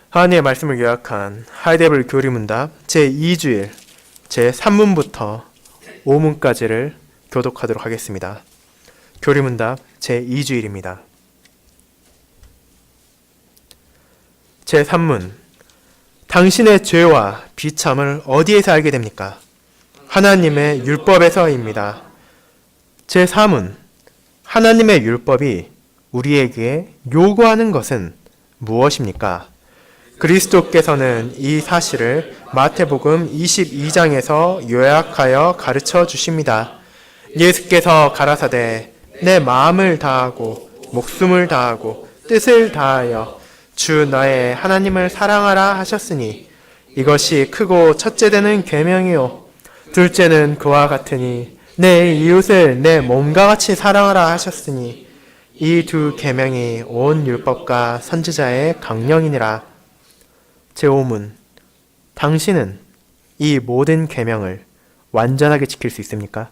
하나님의 말씀을 요약한 하이데벨 교리문답 제2주일 제3문부터 5문까지를 교독하도록 하겠습니다. 교리문답 제2주일입니다. 제3문, 당신의 죄와 비참을 어디에서 알게 됩니까? 하나님의 율법에서입니다. 제4문, 하나님의 율법이 우리에게 요구하는 것은 무엇입니까? 그리스도께서는 이 사실을 마태복음 22장에서 요약하여 가르쳐 주십니다. 예수께서 가라사대 내 마음을 다하고 목숨을 다하고 뜻을 다하여 주 너의 하나님을 사랑하라 하셨으니 이것이 크고 첫째 되는 계명이요 둘째는 그와 같으니 내 이웃을 내 몸과 같이 사랑하라 하셨으니 이 두 계명이 온 율법과 선지자의 강령이니라. 제5문, 당신은 이 모든 계명을 완전하게 지킬 수 있습니까?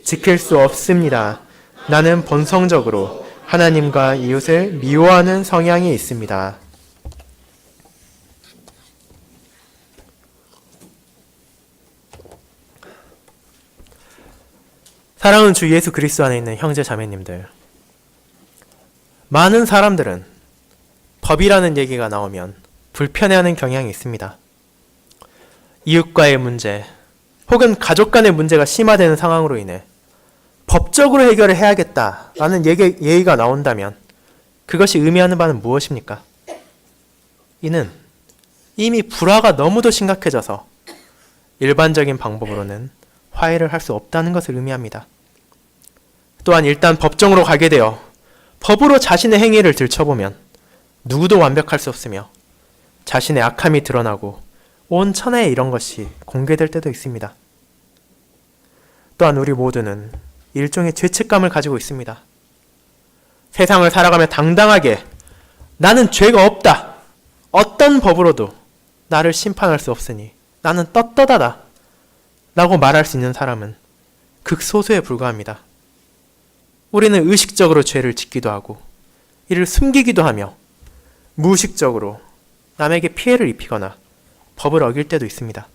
지킬 수 없습니다. 나는 본성적으로 하나님과 이웃을 미워하는 성향이 있습니다. 사랑하는 주 예수 그리스도 안에 있는 형제 자매님들, 많은 사람들은 법이라는 얘기가 나오면 불편해하는 경향이 있습니다. 이웃과의 문제 혹은 가족 간의 문제가 심화되는 상황으로 인해 법적으로 해결을 해야겠다라는 예의가 나온다면 그것이 의미하는 바는 무엇입니까? 이는 이미 불화가 너무도 심각해져서 일반적인 방법으로는 화해를 할 수 없다는 것을 의미합니다. 또한 일단 법정으로 가게 되어 법으로 자신의 행위를 들춰보면 누구도 완벽할 수 없으며 자신의 악함이 드러나고 온 천하에 이런 것이 공개될 때도 있습니다. 또한 우리 모두는 일종의 죄책감을 가지고 있습니다. 세상을 살아가며 당당하게 나는 죄가 없다. 어떤 법으로도 나를 심판할 수 없으니 나는 떳떳하다. 라고 말할 수 있는 사람은 극소수에 불과합니다. 우리는 의식적으로 죄를 짓기도 하고 이를 숨기기도 하며 무의식적으로 남에게 피해를 입히거나 법을 어길 때도 있습니다.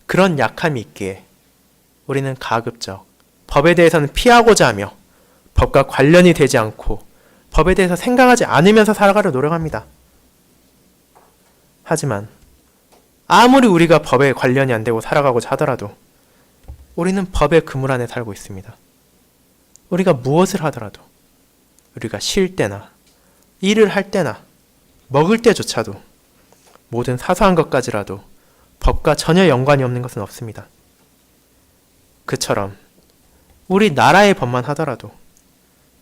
그런 약함이 있기에 우리는 가급적 법에 대해서는 피하고자 하며 법과 관련이 되지 않고 법에 대해서 생각하지 않으면서 살아가려 노력합니다. 하지만 아무리 우리가 법에 관련이 안 되고 살아가고자 하더라도 우리는 법의 그물 안에 살고 있습니다. 우리가 무엇을 하더라도 우리가 쉴 때나 일을 할 때나 먹을 때조차도 모든 사소한 것까지라도 법과 전혀 연관이 없는 것은 없습니다. 그처럼 우리 나라의 법만 하더라도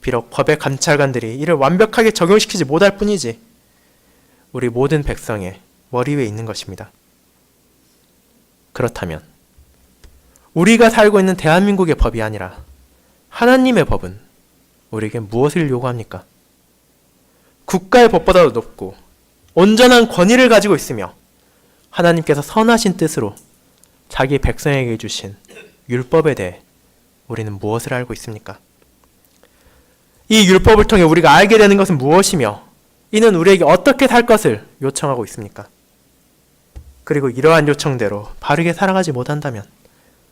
비록 법의 감찰관들이 이를 완벽하게 적용시키지 못할 뿐이지 우리 모든 백성의 머리 위에 있는 것입니다. 그렇다면 우리가 살고 있는 대한민국의 법이 아니라 하나님의 법은 우리에게 무엇을 요구합니까? 국가의 법보다도 높고 온전한 권위를 가지고 있으며 하나님께서 선하신 뜻으로 자기 백성에게 주신 율법에 대해 우리는 무엇을 알고 있습니까? 이 율법을 통해 우리가 알게 되는 것은 무엇이며 이는 우리에게 어떻게 살 것을 요청하고 있습니까? 그리고 이러한 요청대로 바르게 살아가지 못한다면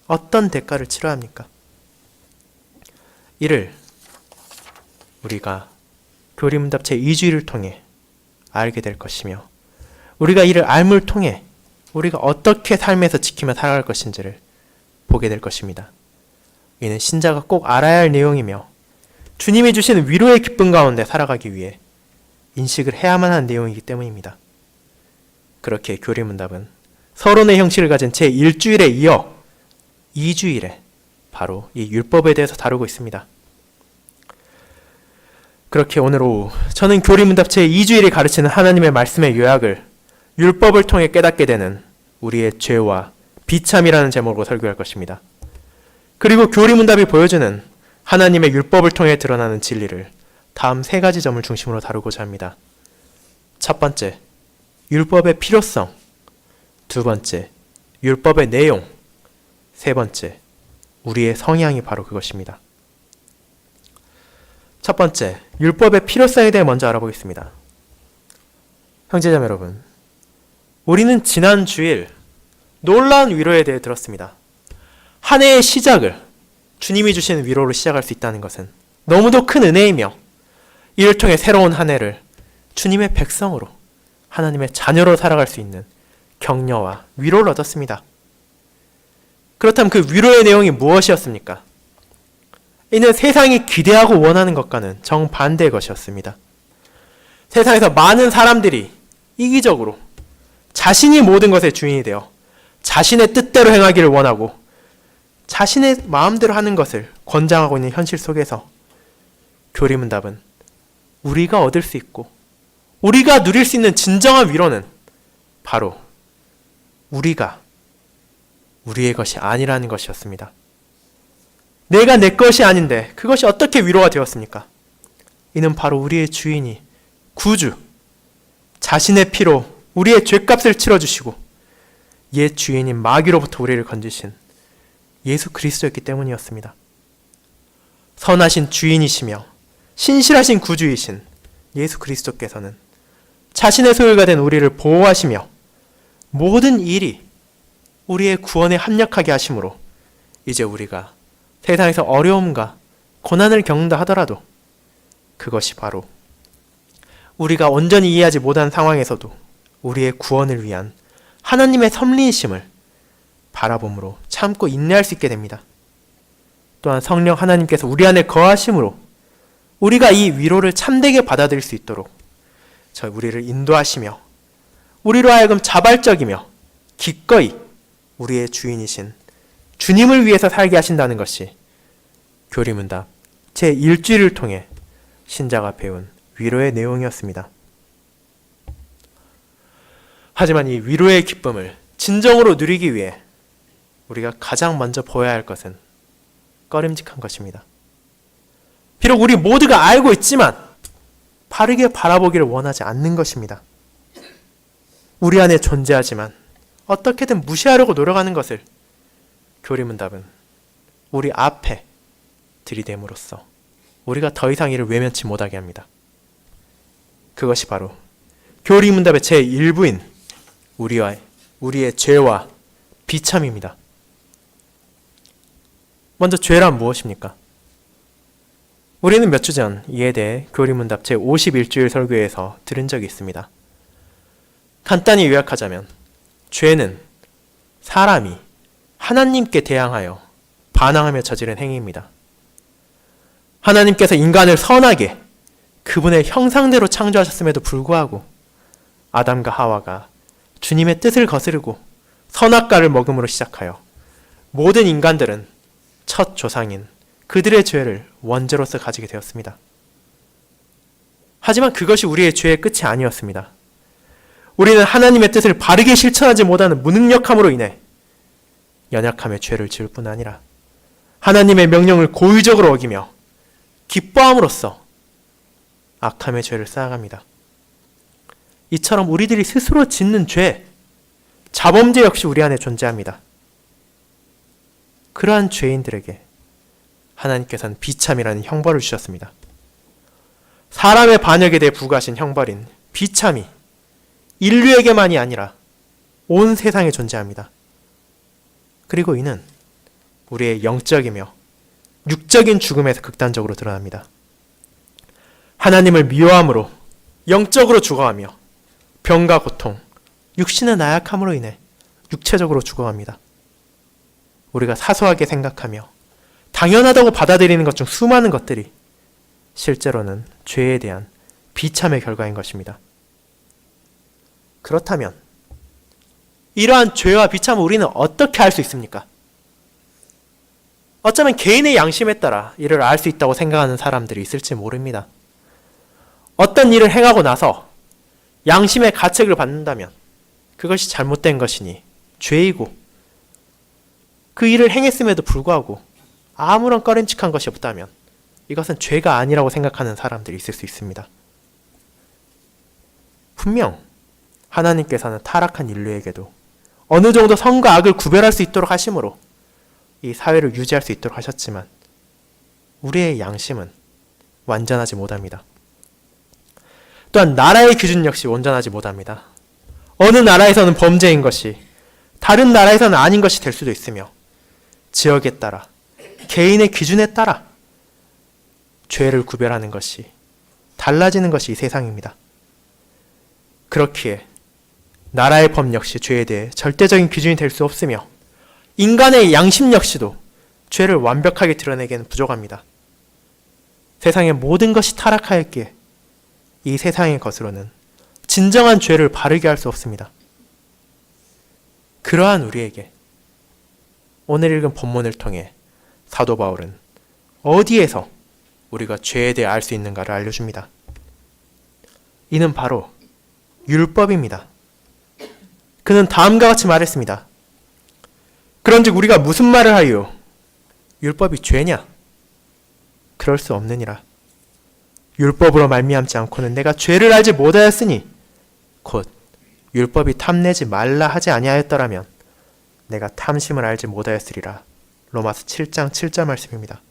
어떤 대가를 치러야 합니까? 이를 우리가 교리문답 제2주일을 통해 알게 될 것이며 우리가 이를 알물 통해 우리가 어떻게 삶에서 지키며 살아갈 것인지를 보게 될 것입니다. 이는 신자가 꼭 알아야 할 내용이며 주님이 주시는 위로의 기쁨 가운데 살아가기 위해 인식을 해야만 하는 내용이기 때문입니다. 그렇게 교리문답은 서론의 형식을 가진 제1주일에 이어 2주일에 바로 이 율법에 대해서 다루고 있습니다. 그렇게 오늘 오후 저는 교리문답 제2주일이 가르치는 하나님의 말씀의 요약을 율법을 통해 깨닫게 되는 우리의 죄와 비참이라는 제목으로 설교할 것입니다. 그리고 교리문답이 보여주는 하나님의 율법을 통해 드러나는 진리를 다음 3가지 점을 중심으로 다루고자 합니다. 첫 번째, 율법의 필요성. 두 번째, 율법의 내용. 세 번째, 우리의 성향이 바로 그것입니다. 첫 번째, 율법의 필요성에 대해 먼저 알아보겠습니다. 형제자매 여러분, 우리는 지난 주일 놀라운 위로에 대해 들었습니다. 한 해의 시작을 주님이 주시는 위로로 시작할 수 있다는 것은 너무도 큰 은혜이며, 이를 통해 새로운 한 해를 주님의 백성으로, 하나님의 자녀로 살아갈 수 있는 격려와 위로를 얻었습니다. 그렇다면 그 위로의 내용이 무엇이었습니까? 이는 세상이 기대하고 원하는 것과는 정반대의 것이었습니다. 세상에서 많은 사람들이 이기적으로 자신이 모든 것의 주인이 되어 자신의 뜻대로 행하기를 원하고 자신의 마음대로 하는 것을 권장하고 있는 현실 속에서 교리문답은 우리가 얻을 수 있고 우리가 누릴 수 있는 진정한 위로는 바로 우리가 우리의 것이 아니라는 것이었습니다. 내가 내 것이 아닌데 그것이 어떻게 위로가 되었습니까? 이는 바로 우리의 주인이 구주, 자신의 피로 우리의 죄값을 치러주시고 옛 주인인 마귀로부터 우리를 건지신 예수 그리스도였기 때문이었습니다. 선하신 주인이시며 신실하신 구주이신 예수 그리스도께서는 자신의 소유가 된 우리를 보호하시며 모든 일이 우리의 구원에 합력하게 하심으로 이제 우리가 세상에서 어려움과 고난을 겪는다 하더라도 그것이 바로 우리가 온전히 이해하지 못한 상황에서도 우리의 구원을 위한 하나님의 섭리이심을 바라봄으로 참고 인내할 수 있게 됩니다. 또한 성령 하나님께서 우리 안에 거하심으로 우리가 이 위로를 참되게 받아들일 수 있도록 우리를 인도하시며 우리로 하여금 자발적이며 기꺼이 우리의 주인이신 주님을 위해서 살게 하신다는 것이 교리문답 제1주일을 통해 신자가 배운 위로의 내용이었습니다. 하지만 이 위로의 기쁨을 진정으로 누리기 위해 우리가 가장 먼저 보여야 할 것은 꺼림직한 것입니다. 비록 우리 모두가 알고 있지만 바르게 바라보기를 원하지 않는 것입니다. 우리 안에 존재하지만 어떻게든 무시하려고 노력하는 것을 교리문답은 우리 앞에 들이댐으로써 우리가 더 이상 이를 외면치 못하게 합니다. 그것이 바로 교리문답의 제1부인 우리의 죄와 비참입니다. 먼저 죄란 무엇입니까? 우리는 몇 주 전 이에 대해 교리문답 제51주일 설교에서 들은 적이 있습니다. 간단히 요약하자면 죄는 사람이 하나님께 대항하여 반항하며 저지른 행위입니다. 하나님께서 인간을 선하게 그분의 형상대로 창조하셨음에도 불구하고 아담과 하와가 주님의 뜻을 거스르고 선악과를 먹음으로 시작하여 모든 인간들은 첫 조상인 그들의 죄를 원죄로서 가지게 되었습니다. 하지만 그것이 우리의 죄의 끝이 아니었습니다. 우리는 하나님의 뜻을 바르게 실천하지 못하는 무능력함으로 인해 연약함의 죄를 지을 뿐 아니라 하나님의 명령을 고의적으로 어기며 기뻐함으로써 악함의 죄를 쌓아갑니다. 이처럼 우리들이 스스로 짓는 죄, 자범죄 역시 우리 안에 존재합니다. 그러한 죄인들에게 하나님께서는 비참이라는 형벌을 주셨습니다. 사람의 반역에 대해 부과하신 형벌인 비참이 인류에게만이 아니라 온 세상에 존재합니다. 그리고 이는 우리의 영적이며 육적인 죽음에서 극단적으로 드러납니다. 하나님을 미워함으로 영적으로 죽어가며 병과 고통, 육신의 나약함으로 인해 육체적으로 죽어갑니다. 우리가 사소하게 생각하며 당연하다고 받아들이는 것 중 수많은 것들이 실제로는 죄에 대한 비참의 결과인 것입니다. 그렇다면 이러한 죄와 비참을 우리는 어떻게 알 수 있습니까? 어쩌면 개인의 양심에 따라 이를 알 수 있다고 생각하는 사람들이 있을지 모릅니다. 어떤 일을 행하고 나서 양심의 가책을 받는다면 그것이 잘못된 것이니 죄이고, 그 일을 행했음에도 불구하고 아무런 꺼림칙한 것이 없다면 이것은 죄가 아니라고 생각하는 사람들이 있을 수 있습니다. 분명 하나님께서는 타락한 인류에게도 어느 정도 선과 악을 구별할 수 있도록 하심으로 이 사회를 유지할 수 있도록 하셨지만 우리의 양심은 완전하지 못합니다. 또한 나라의 기준 역시 온전하지 못합니다. 어느 나라에서는 범죄인 것이 다른 나라에서는 아닌 것이 될 수도 있으며 지역에 따라 개인의 기준에 따라 죄를 구별하는 것이 달라지는 것이 이 세상입니다. 그렇기에 나라의 법 역시 죄에 대해 절대적인 기준이 될 수 없으며 인간의 양심 역시도 죄를 완벽하게 드러내기에는 부족합니다. 세상의 모든 것이 타락하였기에 이 세상의 것으로는 진정한 죄를 바르게 할 수 없습니다. 그러한 우리에게 오늘 읽은 본문을 통해 사도 바울은 어디에서 우리가 죄에 대해 알 수 있는가를 알려줍니다. 이는 바로 율법입니다. 그는 다음과 같이 말했습니다. 그런즉 우리가 무슨 말을 하리요? 율법이 죄냐? 그럴 수 없느니라. 율법으로 말미암지 않고는 내가 죄를 알지 못하였으니 곧 율법이 탐내지 말라 하지 아니하였더라면 내가 탐심을 알지 못하였으리라. 로마서 7장 7절 말씀입니다.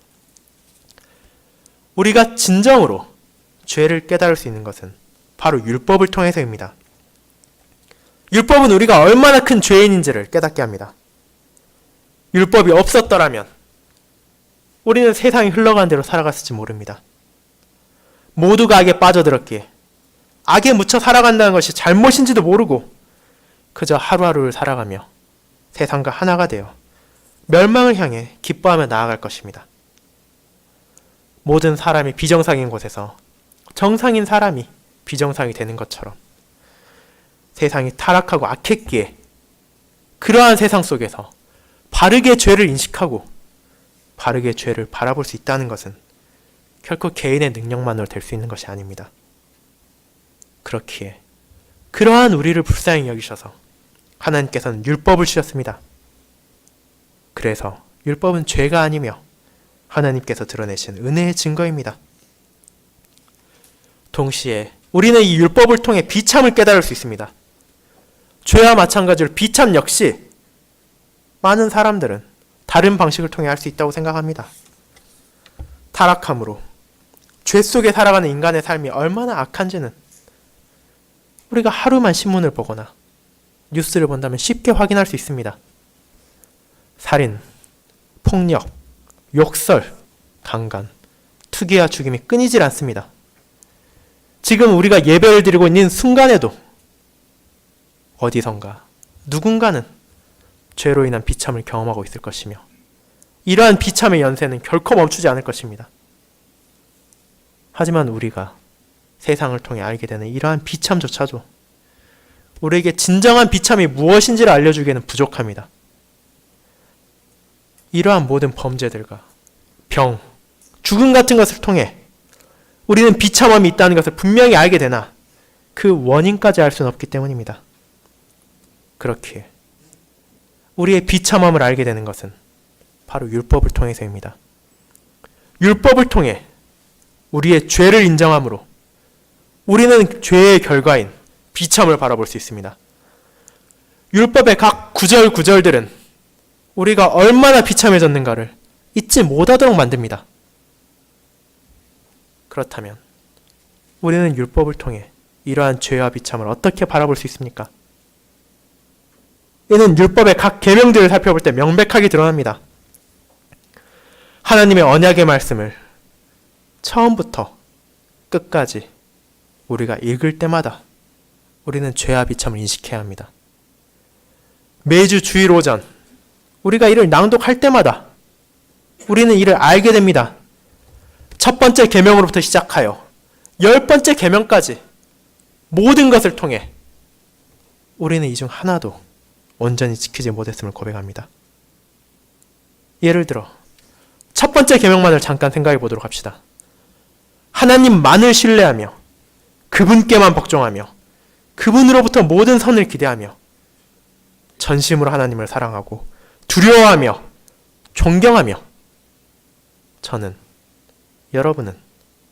우리가 진정으로 죄를 깨달을 수 있는 것은 바로 율법을 통해서입니다. 율법은 우리가 얼마나 큰 죄인인지를 깨닫게 합니다. 율법이 없었더라면 우리는 세상이 흘러가는 대로 살아갔을지 모릅니다. 모두가 악에 빠져들었기에 악에 묻혀 살아간다는 것이 잘못인지도 모르고 그저 하루하루를 살아가며 세상과 하나가 되어 멸망을 향해 기뻐하며 나아갈 것입니다. 모든 사람이 비정상인 곳에서 정상인 사람이 비정상이 되는 것처럼 세상이 타락하고 악했기에 그러한 세상 속에서 바르게 죄를 인식하고 바르게 죄를 바라볼 수 있다는 것은 결코 개인의 능력만으로 될 수 있는 것이 아닙니다. 그렇기에 그러한 우리를 불쌍히 여기셔서 하나님께서는 율법을 주셨습니다. 그래서 율법은 죄가 아니며 하나님께서 드러내신 은혜의 증거입니다. 동시에 우리는 이 율법을 통해 비참을 깨달을 수 있습니다. 죄와 마찬가지로 비참 역시 많은 사람들은 다른 방식을 통해 할 수 있다고 생각합니다. 타락함으로 죄 속에 살아가는 인간의 삶이 얼마나 악한지는 우리가 하루만 신문을 보거나 뉴스를 본다면 쉽게 확인할 수 있습니다. 살인, 폭력, 욕설, 강간, 투기와 죽임이 끊이질 않습니다. 지금 우리가 예배를 드리고 있는 순간에도 어디선가 누군가는 죄로 인한 비참을 경험하고 있을 것이며 이러한 비참의 연쇄는 결코 멈추지 않을 것입니다. 하지만 우리가 세상을 통해 알게 되는 이러한 비참조차도 우리에게 진정한 비참이 무엇인지를 알려주기에는 부족합니다. 이러한 모든 범죄들과 병, 죽음 같은 것을 통해 우리는 비참함이 있다는 것을 분명히 알게 되나 그 원인까지 알 수는 없기 때문입니다. 그렇기에 우리의 비참함을 알게 되는 것은 바로 율법을 통해서입니다. 율법을 통해 우리의 죄를 인정함으로 우리는 죄의 결과인 비참을 바라볼 수 있습니다. 율법의 각 구절구절들은 우리가 얼마나 비참해졌는가를 잊지 못하도록 만듭니다. 그렇다면 우리는 율법을 통해 이러한 죄와 비참을 어떻게 바라볼 수 있습니까? 이는 율법의 각 계명들을 살펴볼 때 명백하게 드러납니다. 하나님의 언약의 말씀을 처음부터 끝까지 우리가 읽을 때마다 우리는 죄와 비참을 인식해야 합니다. 매주 주일 오전 우리가 이를 낭독할 때마다 우리는 이를 알게 됩니다. 첫 번째 계명으로부터 시작하여 10번째 계명까지 모든 것을 통해 우리는 이 중 하나도 온전히 지키지 못했음을 고백합니다. 예를 들어 첫 번째 계명만을 잠깐 생각해 보도록 합시다. 하나님만을 신뢰하며 그분께만 복종하며 그분으로부터 모든 선을 기대하며 전심으로 하나님을 사랑하고 두려워하며 존경하며 저는 여러분은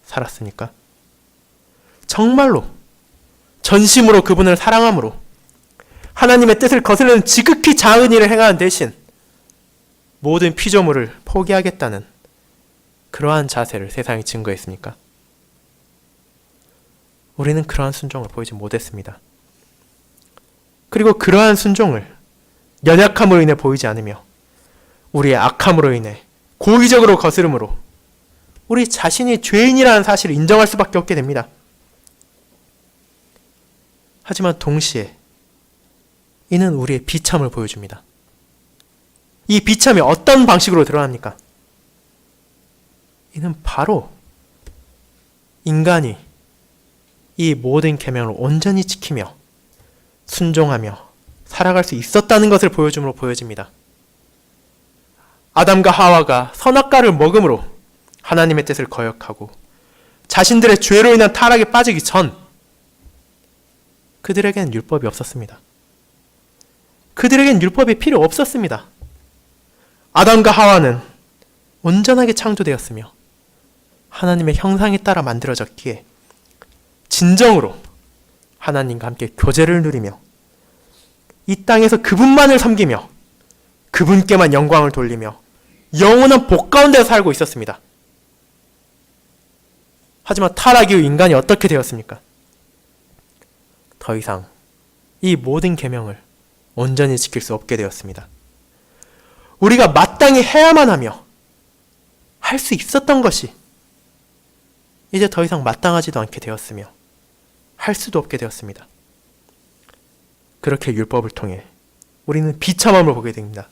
살았습니까? 정말로 전심으로 그분을 사랑함으로 하나님의 뜻을 거스르는 지극히 작은 일을 행하는 대신 모든 피조물을 포기하겠다는 그러한 자세를 세상이 증거했습니까? 우리는 그러한 순종을 보이지 못했습니다. 그리고 그러한 순종을 연약함으로 인해 보이지 않으며 우리의 악함으로 인해 고의적으로 거스름으로 우리 자신이 죄인이라는 사실을 인정할 수밖에 없게 됩니다. 하지만 동시에 이는 우리의 비참을 보여줍니다. 이 비참이 어떤 방식으로 드러납니까? 이는 바로 인간이 이 모든 계명을 온전히 지키며 순종하며 살아갈 수 있었다는 것을 보여줌으로 보여집니다. 아담과 하와가 선악과를 먹음으로 하나님의 뜻을 거역하고 자신들의 죄로 인한 타락에 빠지기 전 그들에게는 율법이 없었습니다. 그들에게는 율법이 필요 없었습니다. 아담과 하와는 온전하게 창조되었으며 하나님의 형상에 따라 만들어졌기에 진정으로 하나님과 함께 교제를 누리며 이 땅에서 그분만을 섬기며 그분께만 영광을 돌리며 영원한 복 가운데 살고 있었습니다. 하지만 타락 이후 인간이 어떻게 되었습니까? 더 이상 이 모든 계명을 온전히 지킬 수 없게 되었습니다. 우리가 마땅히 해야만 하며 할 수 있었던 것이 이제 더 이상 마땅하지도 않게 되었으며 할 수도 없게 되었습니다. 그렇게 율법을 통해 우리는 비참함을 보게 됩니다.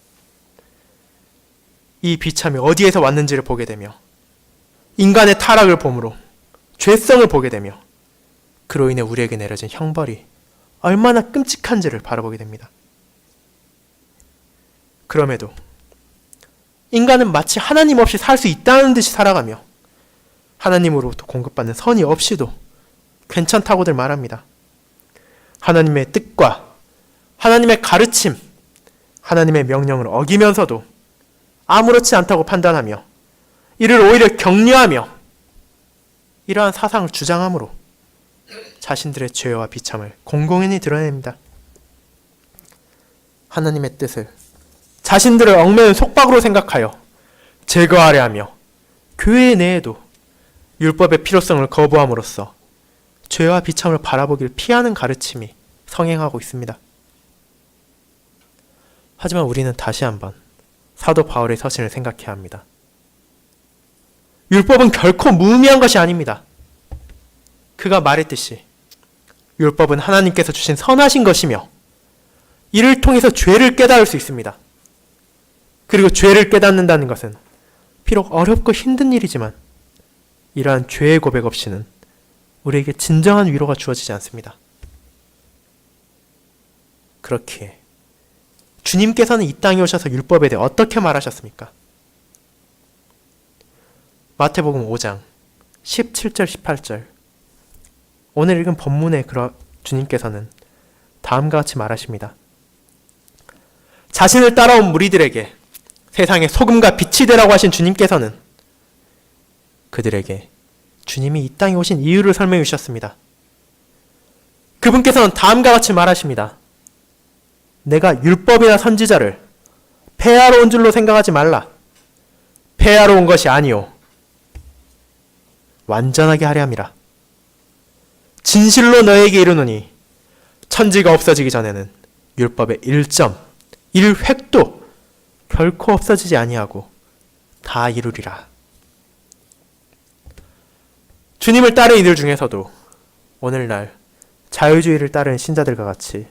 이 비참이 어디에서 왔는지를 보게 되며 인간의 타락을 보므로 죄성을 보게 되며 그로 인해 우리에게 내려진 형벌이 얼마나 끔찍한지를 바라보게 됩니다. 그럼에도 인간은 마치 하나님 없이 살 수 있다는 듯이 살아가며 하나님으로부터 공급받는 선이 없이도 괜찮다고들 말합니다. 하나님의 뜻과 하나님의 가르침, 하나님의 명령을 어기면서도 아무렇지 않다고 판단하며 이를 오히려 격려하며 이러한 사상을 주장함으로 자신들의 죄와 비참을 공공연히 드러냅니다. 하나님의 뜻을 자신들을 얽매는 속박으로 생각하여 제거하려 하며 교회 내에도 율법의 필요성을 거부함으로써 죄와 비참을 바라보길 피하는 가르침이 성행하고 있습니다. 하지만 우리는 다시 한번 사도 바울의 서신을 생각해야 합니다. 율법은 결코 무의미한 것이 아닙니다. 그가 말했듯이 율법은 하나님께서 주신 선하신 것이며 이를 통해서 죄를 깨달을 수 있습니다. 그리고 죄를 깨닫는다는 것은 비록 어렵고 힘든 일이지만 이러한 죄의 고백 없이는 우리에게 진정한 위로가 주어지지 않습니다. 그렇기에 주님께서는 이 땅에 오셔서 율법에 대해 어떻게 말하셨습니까? 마태복음 5장 17절 18절 오늘 읽은 본문의 주님께서는 다음과 같이 말하십니다. 자신을 따라온 무리들에게 세상의 소금과 빛이 되라고 하신 주님께서는 그들에게 주님이 이 땅에 오신 이유를 설명해 주셨습니다. 그분께서는 다음과 같이 말하십니다. 내가 율법이나 선지자를 폐하러 온 줄로 생각하지 말라. 폐하러 온 것이 아니요 완전하게 하려 함이라. 진실로 너에게 이르노니 천지가 없어지기 전에는 율법의 1점, 1획도 결코 없어지지 아니하고 다 이루리라. 주님을 따르는 이들 중에서도 오늘날 자유주의를 따르는 신자들과 같이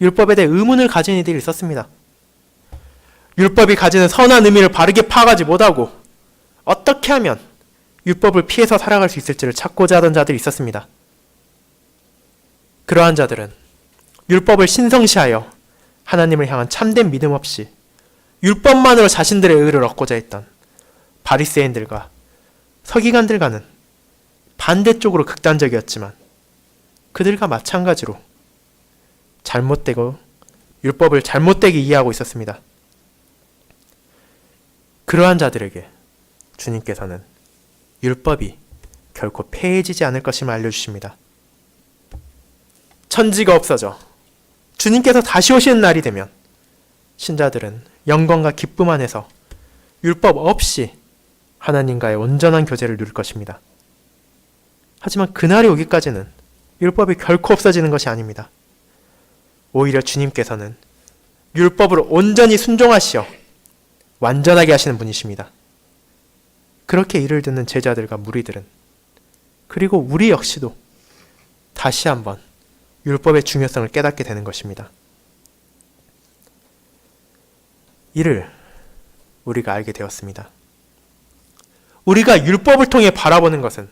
율법에 대해 의문을 가진 이들이 있었습니다. 율법이 가지는 선한 의미를 바르게 파악하지 못하고 어떻게 하면 율법을 피해서 살아갈 수 있을지를 찾고자 하던 자들이 있었습니다. 그러한 자들은 율법을 신성시하여 하나님을 향한 참된 믿음 없이 율법만으로 자신들의 의를 얻고자 했던 바리새인들과 서기관들과는 반대쪽으로 극단적이었지만 그들과 마찬가지로 잘못되고 율법을 잘못되게 이해하고 있었습니다. 그러한 자들에게 주님께서는 율법이 결코 폐해지지 않을 것임을 알려주십니다. 천지가 없어져 주님께서 다시 오시는 날이 되면 신자들은 영광과 기쁨 안에서 율법 없이 하나님과의 온전한 교제를 누릴 것입니다. 하지만 그날이 오기까지는 율법이 결코 없어지는 것이 아닙니다. 오히려 주님께서는 율법으로 온전히 순종하시어 완전하게 하시는 분이십니다. 그렇게 이를 듣는 제자들과 무리들은, 그리고 우리 역시도 다시 한번 율법의 중요성을 깨닫게 되는 것입니다. 이를 우리가 알게 되었습니다. 우리가 율법을 통해 바라보는 것은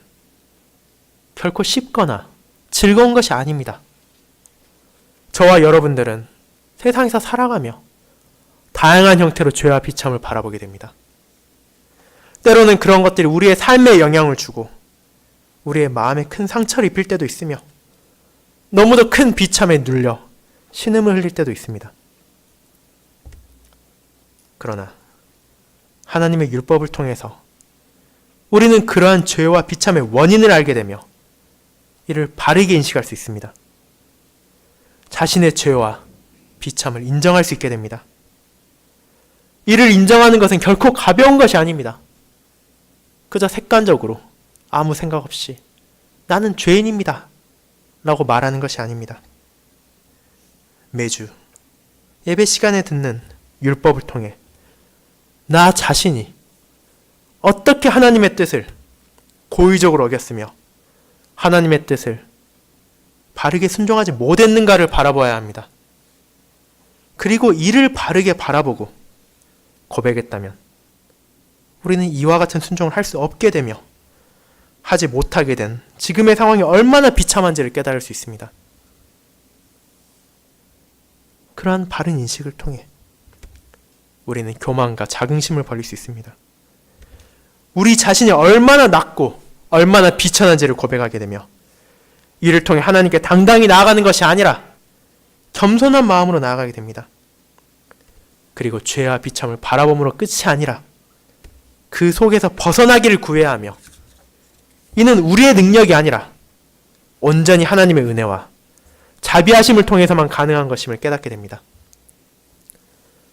결코 쉽거나 즐거운 것이 아닙니다. 저와 여러분들은 세상에서 살아가며 다양한 형태로 죄와 비참을 바라보게 됩니다. 때로는 그런 것들이 우리의 삶에 영향을 주고 우리의 마음에 큰 상처를 입힐 때도 있으며 너무도 큰 비참에 눌려 신음을 흘릴 때도 있습니다. 그러나 하나님의 율법을 통해서 우리는 그러한 죄와 비참의 원인을 알게 되며 이를 바르게 인식할 수 있습니다. 자신의 죄와 비참을 인정할 수 있게 됩니다. 이를 인정하는 것은 결코 가벼운 것이 아닙니다. 그저 색관적으로 아무 생각 없이 나는 죄인입니다 라고 말하는 것이 아닙니다. 매주 예배 시간에 듣는 율법을 통해 나 자신이 어떻게 하나님의 뜻을 고의적으로 어겼으며 하나님의 뜻을 바르게 순종하지 못했는가를 바라봐야 합니다. 그리고 이를 바르게 바라보고 고백했다면 우리는 이와 같은 순종을 할 수 없게 되며 하지 못하게 된 지금의 상황이 얼마나 비참한지를 깨달을 수 있습니다. 그러한 바른 인식을 통해 우리는 교만과 자긍심을 버릴 수 있습니다. 우리 자신이 얼마나 낮고 얼마나 비천한지를 고백하게 되며 이를 통해 하나님께 당당히 나아가는 것이 아니라 겸손한 마음으로 나아가게 됩니다. 그리고 죄와 비참을 바라봄으로 끝이 아니라 그 속에서 벗어나기를 구해야 하며 이는 우리의 능력이 아니라 온전히 하나님의 은혜와 자비하심을 통해서만 가능한 것임을 깨닫게 됩니다.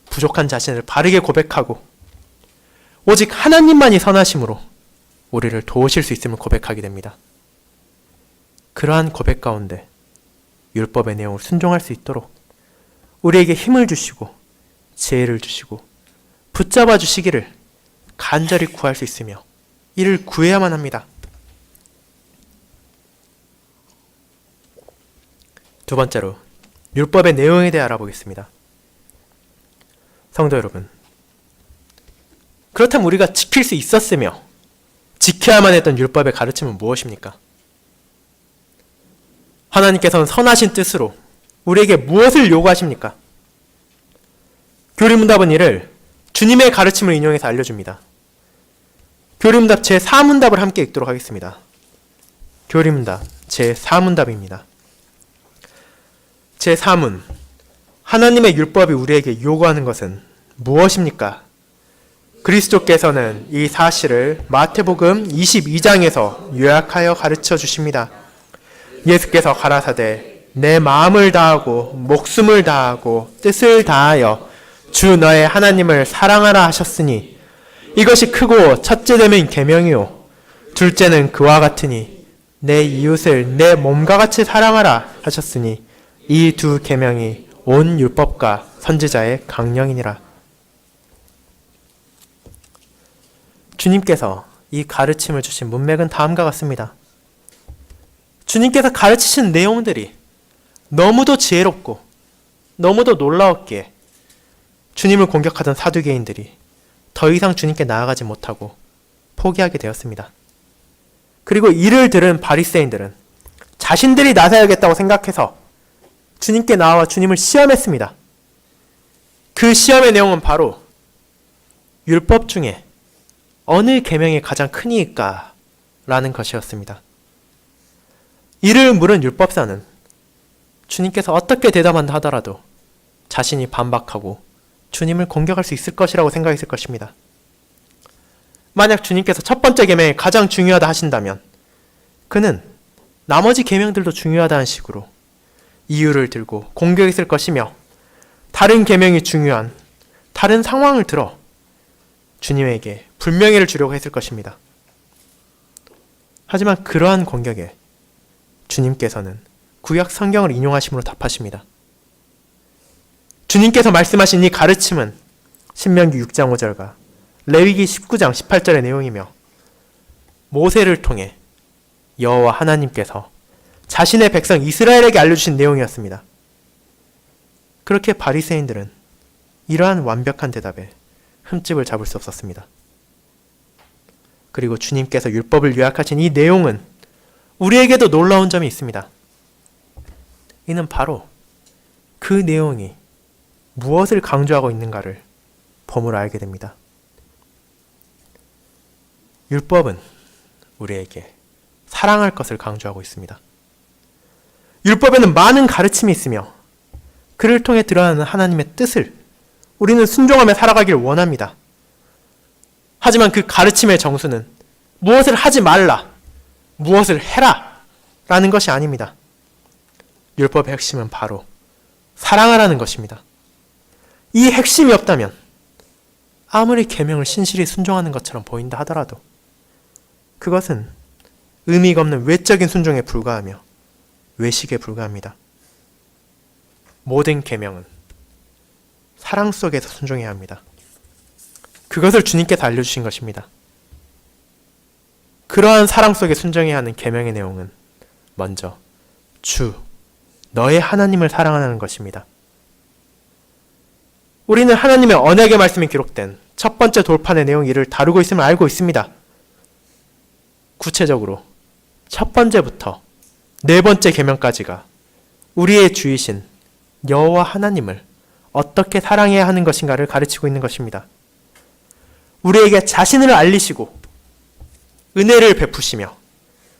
부족한 자신을 바르게 고백하고 오직 하나님만이 선하심으로 우리를 도우실 수 있음을 고백하게 됩니다. 그러한 고백 가운데 율법의 내용을 순종할 수 있도록 우리에게 힘을 주시고 지혜를 주시고 붙잡아 주시기를 간절히 구할 수 있으며 이를 구해야만 합니다. 두 번째로 율법의 내용에 대해 알아보겠습니다. 성도 여러분, 그렇다면 우리가 지킬 수 있었으며 지켜야만 했던 율법의 가르침은 무엇입니까? 하나님께서는 선하신 뜻으로 우리에게 무엇을 요구하십니까? 교리문답은 이를 주님의 가르침을 인용해서 알려줍니다. 교리문답 제4문답을 함께 읽도록 하겠습니다. 교리문답 제4문답입니다. 제4문, 하나님의 율법이 우리에게 요구하는 것은 무엇입니까? 그리스도께서는 이 사실을 마태복음 22장에서 요약하여 가르쳐 주십니다. 예수께서 가라사대 내 마음을 다하고 목숨을 다하고 뜻을 다하여 주 너의 하나님을 사랑하라 하셨으니 이것이 크고 첫째 되면 계명이요 둘째는 그와 같으니 내 이웃을 내 몸과 같이 사랑하라 하셨으니 이 두 계명이 온 율법과 선지자의 강령이니라. 주님께서 이 가르침을 주신 문맥은 다음과 같습니다. 주님께서 가르치신 내용들이 너무도 지혜롭고 너무도 놀라웠기에 주님을 공격하던 사두개인들이 더 이상 주님께 나아가지 못하고 포기하게 되었습니다. 그리고 이를 들은 바리새인들은 자신들이 나서야겠다고 생각해서 주님께 나와 주님을 시험했습니다. 그 시험의 내용은 바로 율법 중에 어느 계명이 가장 크니까? 라는 것이었습니다. 이를 물은 율법사는 주님께서 어떻게 대답한다 하더라도 자신이 반박하고 주님을 공격할 수 있을 것이라고 생각했을 것입니다. 만약 주님께서 첫 번째 계명이 가장 중요하다 하신다면 그는 나머지 계명들도 중요하다는 식으로 이유를 들고 공격했을 것이며 다른 계명이 중요한 다른 상황을 들어 주님에게 불명예를 주려고 했을 것입니다. 하지만 그러한 공격에 주님께서는 구약 성경을 인용하심으로 답하십니다. 주님께서 말씀하신 이 가르침은 신명기 6장 5절과 레위기 19장 18절의 내용이며 모세를 통해 여호와 하나님께서 자신의 백성 이스라엘에게 알려주신 내용이었습니다. 그렇게 바리새인들은 이러한 완벽한 대답에 흠집을 잡을 수 없었습니다. 그리고 주님께서 율법을 요약하신 이 내용은 우리에게도 놀라운 점이 있습니다. 이는 바로 그 내용이 무엇을 강조하고 있는가를 봄으로 알게 됩니다. 율법은 우리에게 사랑할 것을 강조하고 있습니다. 율법에는 많은 가르침이 있으며 그를 통해 드러나는 하나님의 뜻을 우리는 순종하며 살아가길 원합니다. 하지만 그 가르침의 정수는 무엇을 하지 말라, 무엇을 해라 라는 것이 아닙니다. 율법의 핵심은 바로 사랑하라는 것입니다. 이 핵심이 없다면 아무리 계명을 신실히 순종하는 것처럼 보인다 하더라도 그것은 의미가 없는 외적인 순종에 불과하며 외식에 불과합니다. 모든 계명은 사랑 속에서 순종해야 합니다. 그것을 주님께서 알려주신 것입니다. 그러한 사랑 속에 순종해야 하는 계명의 내용은 먼저 주, 너의 하나님을 사랑하는 것입니다. 우리는 하나님의 언약의 말씀이 기록된 첫 번째 돌판의 내용 이를 다루고 있음을 알고 있습니다. 구체적으로 첫 번째부터 네 번째 계명까지가 우리의 주이신 여호와 하나님을 어떻게 사랑해야 하는 것인가를 가르치고 있는 것입니다. 우리에게 자신을 알리시고 은혜를 베푸시며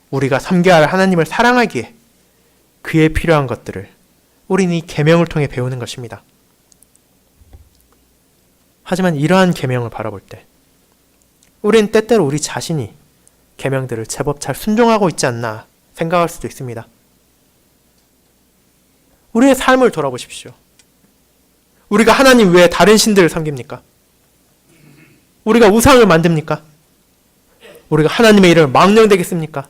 우리가 섬겨야 할 하나님을 사랑하기에 그에 필요한 것들을 우리는 이 계명을 통해 배우는 것입니다. 하지만 이러한 계명을 바라볼 때 우리는 때때로 우리 자신이 계명들을 제법 잘 순종하고 있지 않나 생각할 수도 있습니다. 우리의 삶을 돌아보십시오. 우리가 하나님 외에 다른 신들을 섬깁니까? 우리가 우상을 만듭니까? 우리가 하나님의 이름을 망령되게 씁니까?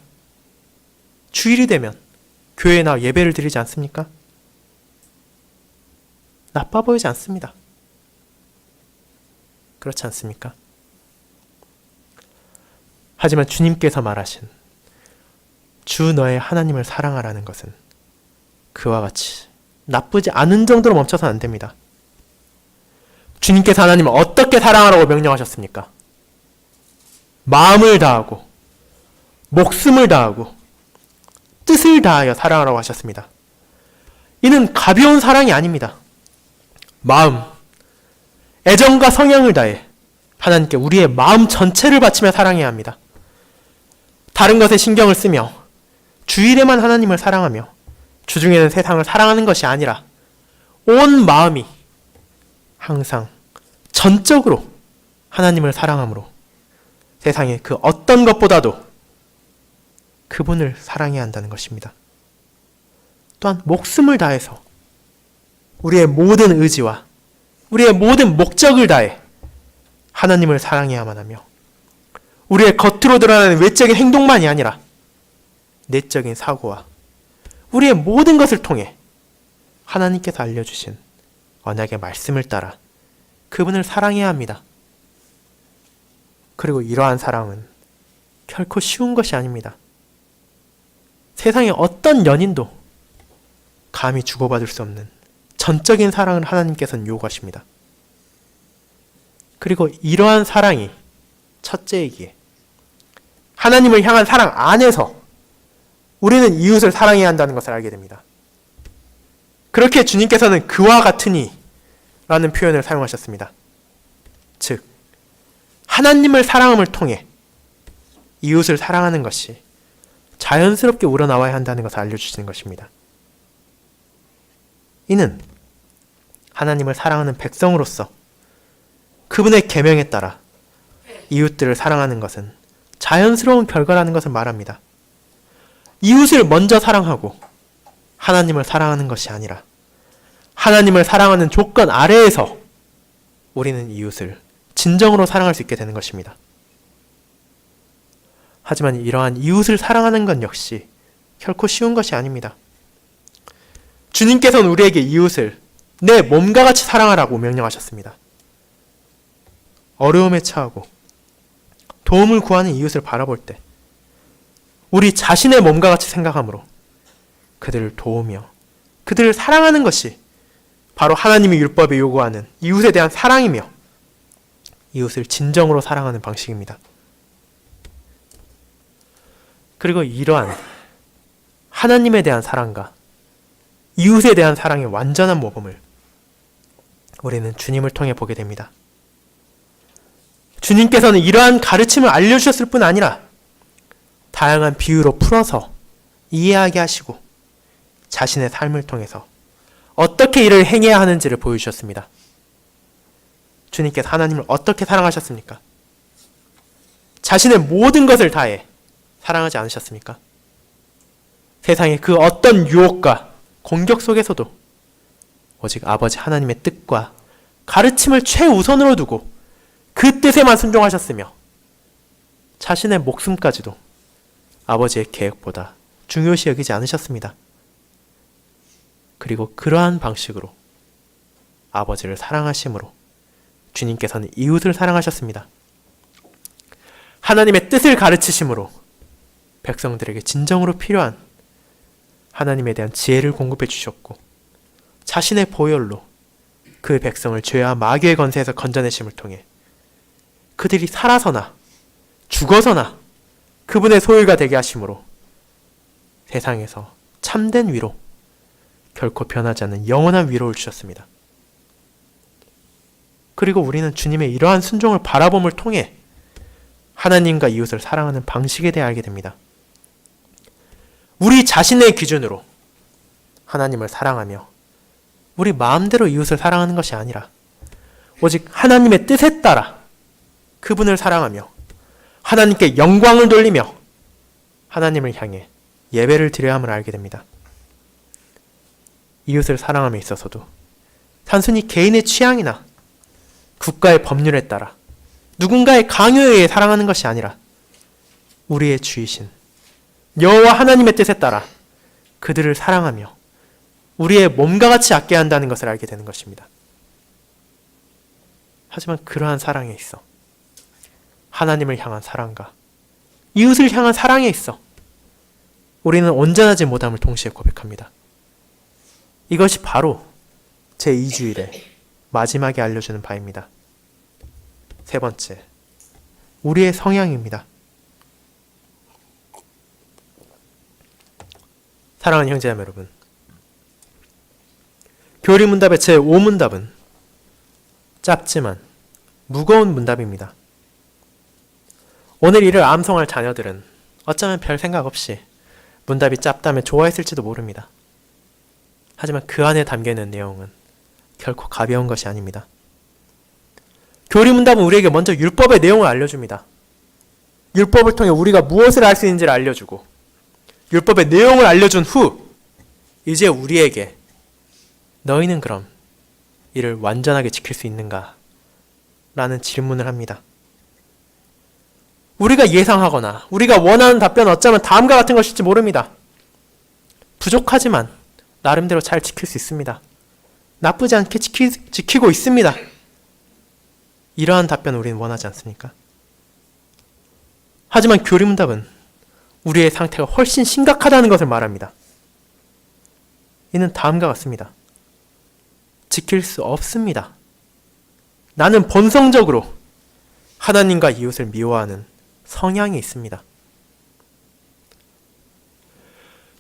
주일이 되면 교회에 나와 예배를 드리지 않습니까? 나빠 보이지 않습니다. 그렇지 않습니까? 하지만 주님께서 말하신 주 너의 하나님을 사랑하라는 것은 그와 같이 나쁘지 않은 정도로 멈춰서는 안 됩니다. 주님께서 하나님을 어떻게 사랑하라고 명령하셨습니까? 마음을 다하고 목숨을 다하고 뜻을 다하여 사랑하라고 하셨습니다. 이는 가벼운 사랑이 아닙니다. 마음, 애정과 성향을 다해 하나님께 우리의 마음 전체를 바치며 사랑해야 합니다. 다른 것에 신경을 쓰며 주일에만 하나님을 사랑하며 주중에는 세상을 사랑하는 것이 아니라 온 마음이 항상 전적으로 하나님을 사랑함으로 세상의 그 어떤 것보다도 그분을 사랑해야 한다는 것입니다. 또한 목숨을 다해서 우리의 모든 의지와 우리의 모든 목적을 다해 하나님을 사랑해야만 하며 우리의 겉으로 드러나는 외적인 행동만이 아니라 내적인 사고와 우리의 모든 것을 통해 하나님께서 알려주신 언약의 말씀을 따라 그분을 사랑해야 합니다. 그리고 이러한 사랑은 결코 쉬운 것이 아닙니다. 세상의 어떤 연인도 감히 주고받을 수 없는 전적인 사랑을 하나님께서는 요구하십니다. 그리고 이러한 사랑이 첫째이기에 하나님을 향한 사랑 안에서 우리는 이웃을 사랑해야 한다는 것을 알게 됩니다. 그렇게 주님께서는 그와 같으니 라는 표현을 사용하셨습니다. 즉, 하나님을 사랑함을 통해 이웃을 사랑하는 것이 자연스럽게 우러나와야 한다는 것을 알려주시는 것입니다. 이는 하나님을 사랑하는 백성으로서 그분의 계명에 따라 이웃들을 사랑하는 것은 자연스러운 결과라는 것을 말합니다. 이웃을 먼저 사랑하고 하나님을 사랑하는 것이 아니라 하나님을 사랑하는 조건 아래에서 우리는 이웃을 진정으로 사랑할 수 있게 되는 것입니다. 하지만 이러한 이웃을 사랑하는 것 역시 결코 쉬운 것이 아닙니다. 주님께서는 우리에게 이웃을 내 몸과 같이 사랑하라고 명령하셨습니다. 어려움에 처하고 도움을 구하는 이웃을 바라볼 때 우리 자신의 몸과 같이 생각하므로 그들을 도우며 그들을 사랑하는 것이 바로 하나님의 율법에 요구하는 이웃에 대한 사랑이며 이웃을 진정으로 사랑하는 방식입니다. 그리고 이러한 하나님에 대한 사랑과 이웃에 대한 사랑의 완전한 모범을 우리는 주님을 통해 보게 됩니다. 주님께서는 이러한 가르침을 알려주셨을 뿐 아니라 다양한 비유로 풀어서 이해하게 하시고 자신의 삶을 통해서 어떻게 이를 행해야 하는지를 보여주셨습니다. 주님께서 하나님을 어떻게 사랑하셨습니까? 자신의 모든 것을 다해 사랑하지 않으셨습니까? 세상의 그 어떤 유혹과 공격 속에서도 오직 아버지 하나님의 뜻과 가르침을 최우선으로 두고 그 뜻에만 순종하셨으며 자신의 목숨까지도 아버지의 계획보다 중요시 여기지 않으셨습니다. 그리고 그러한 방식으로 아버지를 사랑하심으로 주님께서는 이웃을 사랑하셨습니다. 하나님의 뜻을 가르치심으로 백성들에게 진정으로 필요한 하나님에 대한 지혜를 공급해 주셨고 자신의 보혈로 그 백성을 죄와 마귀의 권세에서 건져내심을 통해 그들이 살아서나 죽어서나 그분의 소유가 되게 하심으로 세상에서 참된 위로 결코 변하지 않는 영원한 위로를 주셨습니다. 그리고 우리는 주님의 이러한 순종을 바라봄을 통해 하나님과 이웃을 사랑하는 방식에 대해 알게 됩니다. 우리 자신의 기준으로 하나님을 사랑하며 우리 마음대로 이웃을 사랑하는 것이 아니라 오직 하나님의 뜻에 따라 그분을 사랑하며 하나님께 영광을 돌리며 하나님을 향해 예배를 드려야 함을 알게 됩니다. 이웃을 사랑함에 있어서도 단순히 개인의 취향이나 국가의 법률에 따라 누군가의 강요에 의해 사랑하는 것이 아니라 우리의 주이신 여호와 하나님의 뜻에 따라 그들을 사랑하며 우리의 몸과 같이 아껴야 한다는 것을 알게 되는 것입니다. 하지만 그러한 사랑에 있어 하나님을 향한 사랑과 이웃을 향한 사랑에 있어 우리는 온전하지 못함을 동시에 고백합니다. 이것이 바로 제2주일의 마지막에 알려주는 바입니다. 세 번째, 우리의 성향입니다. 사랑하는 형제자매 여러분, 교리문답의 제5문답은 짧지만 무거운 문답입니다. 오늘 이를 암송할 자녀들은 어쩌면 별 생각 없이 문답이 짧다면 좋아했을지도 모릅니다. 하지만 그 안에 담겨있는 내용은 결코 가벼운 것이 아닙니다. 교리문답은 우리에게 먼저 율법의 내용을 알려줍니다. 율법을 통해 우리가 무엇을 할 수 있는지를 알려주고 율법의 내용을 알려준 후 이제 우리에게 너희는 그럼 이를 완전하게 지킬 수 있는가? 라는 질문을 합니다. 우리가 예상하거나 우리가 원하는 답변은 어쩌면 다음과 같은 것일지 모릅니다. 부족하지만 나름대로 잘 지킬 수 있습니다. 나쁘지 않게 지키고 있습니다. 이러한 답변을 우리는 원하지 않습니까? 하지만 교리문답은 우리의 상태가 훨씬 심각하다는 것을 말합니다. 이는 다음과 같습니다. 지킬 수 없습니다. 나는 본성적으로 하나님과 이웃을 미워하는 성향이 있습니다.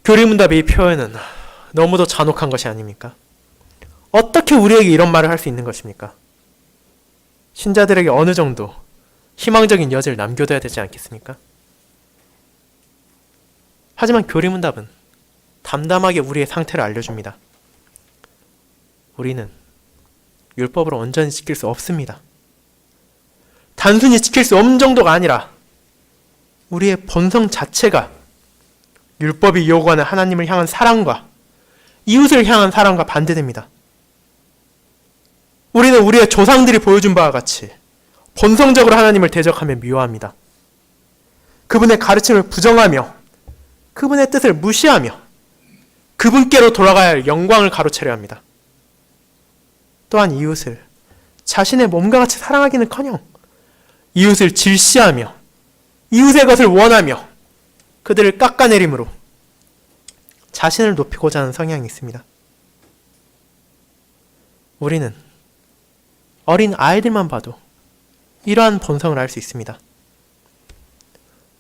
교리문답의 이 표현은 너무도 잔혹한 것이 아닙니까? 어떻게 우리에게 이런 말을 할 수 있는 것입니까? 신자들에게 어느 정도 희망적인 여지를 남겨둬야 되지 않겠습니까? 하지만 교리문답은 담담하게 우리의 상태를 알려줍니다. 우리는 율법으로 온전히 지킬 수 없습니다. 단순히 지킬 수 없는 정도가 아니라 우리의 본성 자체가 율법이 요구하는 하나님을 향한 사랑과 이웃을 향한 사랑과 반대됩니다. 우리는 우리의 조상들이 보여준 바와 같이 본성적으로 하나님을 대적하며 미워합니다. 그분의 가르침을 부정하며 그분의 뜻을 무시하며 그분께로 돌아가야 할 영광을 가로채려 합니다. 또한 이웃을 자신의 몸과 같이 사랑하기는커녕 이웃을 질시하며 이웃의 것을 원하며 그들을 깎아내림으로 자신을 높이고자 하는 성향이 있습니다. 우리는 어린 아이들만 봐도 이러한 본성을 알 수 있습니다.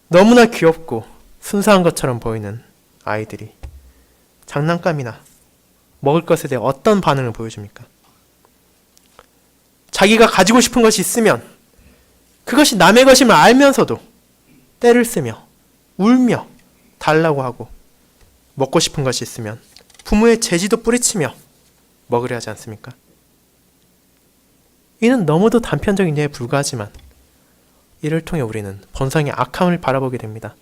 너무나 귀엽고 순수한 것처럼 보이는 아이들이 장난감이나 먹을 것에 대해 어떤 반응을 보여줍니까? 자기가 가지고 싶은 것이 있으면 그것이 남의 것임을 알면서도 떼를 쓰며 울며 달라고 하고, 먹고 싶은 것이 있으면 부모의 제지도 뿌리치며 먹으려 하지 않습니까? 이는 너무도 단편적인 예에 불과하지만 이를 통해 우리는 본성의 악함을 바라보게 됩니다.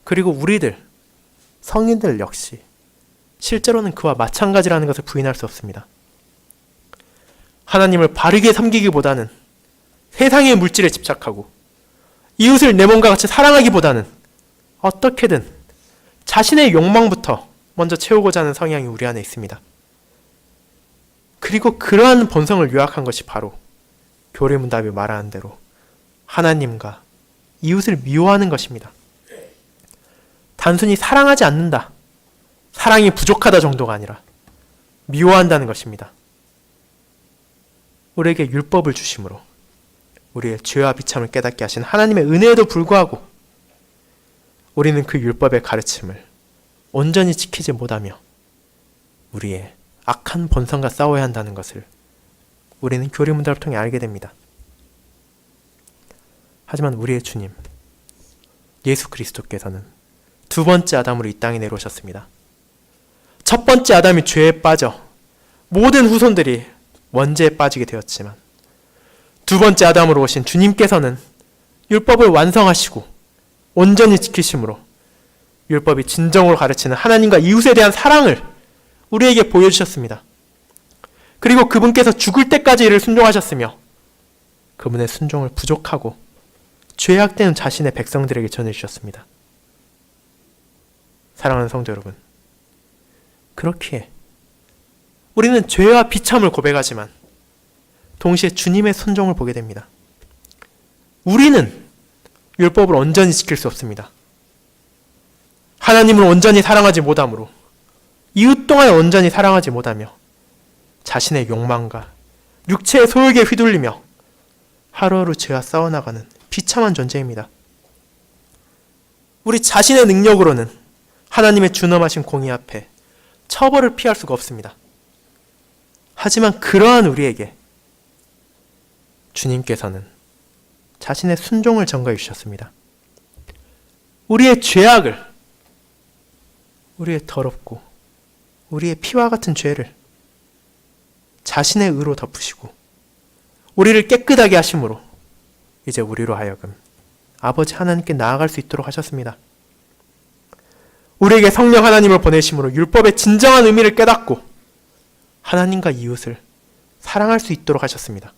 그리고 우리들, 성인들 역시 실제로는 그와 마찬가지라는 것을 부인할 수 없습니다. 하나님을 바르게 섬기기보다는 세상의 물질에 집착하고 이웃을 내 몸과 같이 사랑하기보다는 어떻게든 자신의 욕망부터 먼저 채우고자 하는 성향이 우리 안에 있습니다. 그리고 그러한 본성을 요약한 것이 바로 교리문답이 말하는 대로 하나님과 이웃을 미워하는 것입니다. 단순히 사랑하지 않는다, 사랑이 부족하다 정도가 아니라 미워한다는 것입니다. 우리에게 율법을 주심으로 우리의 죄와 비참을 깨닫게 하신 하나님의 은혜에도 불구하고 우리는 그 율법의 가르침을 온전히 지키지 못하며 우리의 악한 본성과 싸워야 한다는 것을 우리는 교리문답을 통해 알게 됩니다. 하지만 우리의 주님 예수 그리스도께서는 두 번째 아담으로 이 땅에 내려오셨습니다. 첫 번째 아담이 죄에 빠져 모든 후손들이 원죄에 빠지게 되었지만 두 번째 아담으로 오신 주님께서는 율법을 완성하시고 온전히 지키심으로 율법이 진정으로 가르치는 하나님과 이웃에 대한 사랑을 우리에게 보여주셨습니다. 그리고 그분께서 죽을 때까지 이를 순종하셨으며 그분의 순종을 부족하고 죄악된 자신의 백성들에게 전해주셨습니다. 사랑하는 성도 여러분, 그렇기에 우리는 죄와 비참을 고백하지만 동시에 주님의 순종을 보게 됩니다. 우리는 율법을 온전히 지킬 수 없습니다. 하나님을 온전히 사랑하지 못하므로 이웃 또한 온전히 사랑하지 못하며 자신의 욕망과 육체의 소욕에 휘둘리며 하루하루 죄와 싸워나가는 비참한 존재입니다. 우리 자신의 능력으로는 하나님의 준엄하신 공의 앞에 처벌을 피할 수가 없습니다. 하지만 그러한 우리에게 주님께서는 자신의 순종을 전가해 주셨습니다. 우리의 죄악을, 우리의 더럽고 우리의 피와 같은 죄를 자신의 의로 덮으시고 우리를 깨끗하게 하심으로 이제 우리로 하여금 아버지 하나님께 나아갈 수 있도록 하셨습니다. 우리에게 성령 하나님을 보내심으로 율법의 진정한 의미를 깨닫고 하나님과 이웃을 사랑할 수 있도록 하셨습니다.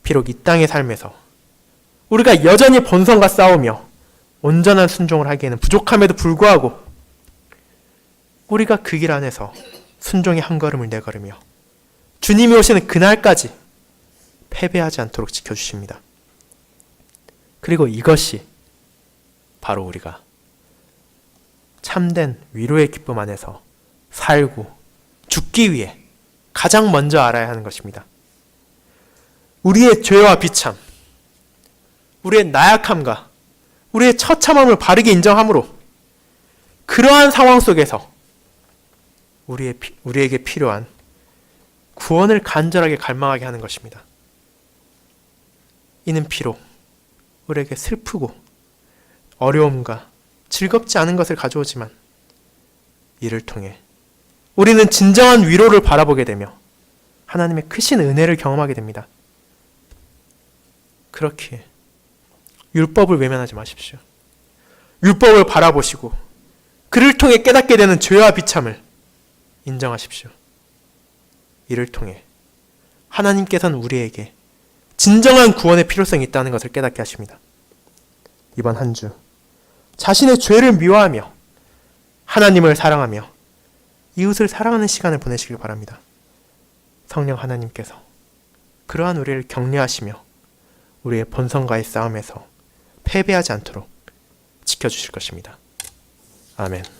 비록 이 땅의 삶에서 우리가 여전히 본성과 싸우며 온전한 순종을 하기에는 부족함에도 불구하고 우리가 그 길 안에서 순종의 한 걸음을 내걸으며 주님이 오시는 그날까지 패배하지 않도록 지켜주십니다. 그리고 이것이 바로 우리가 참된 위로의 기쁨 안에서 살고 죽기 위해 가장 먼저 알아야 하는 것입니다. 우리의 죄와 비참, 우리의 나약함과 우리의 처참함을 바르게 인정함으로 그러한 상황 속에서 우리에게 필요한 구원을 간절하게 갈망하게 하는 것입니다. 이는 비록 우리에게 슬프고 어려움과 즐겁지 않은 것을 가져오지만 이를 통해 우리는 진정한 위로를 바라보게 되며 하나님의 크신 은혜를 경험하게 됩니다. 그렇기에 율법을 외면하지 마십시오. 율법을 바라보시고 그를 통해 깨닫게 되는 죄와 비참을 인정하십시오. 이를 통해 하나님께서는 우리에게 진정한 구원의 필요성이 있다는 것을 깨닫게 하십니다. 이번 한 주 자신의 죄를 미워하며 하나님을 사랑하며 이웃을 사랑하는 시간을 보내시길 바랍니다. 성령 하나님께서 그러한 우리를 격려하시며 우리의 본성과의 싸움에서 패배하지 않도록 지켜주실 것입니다. 아멘.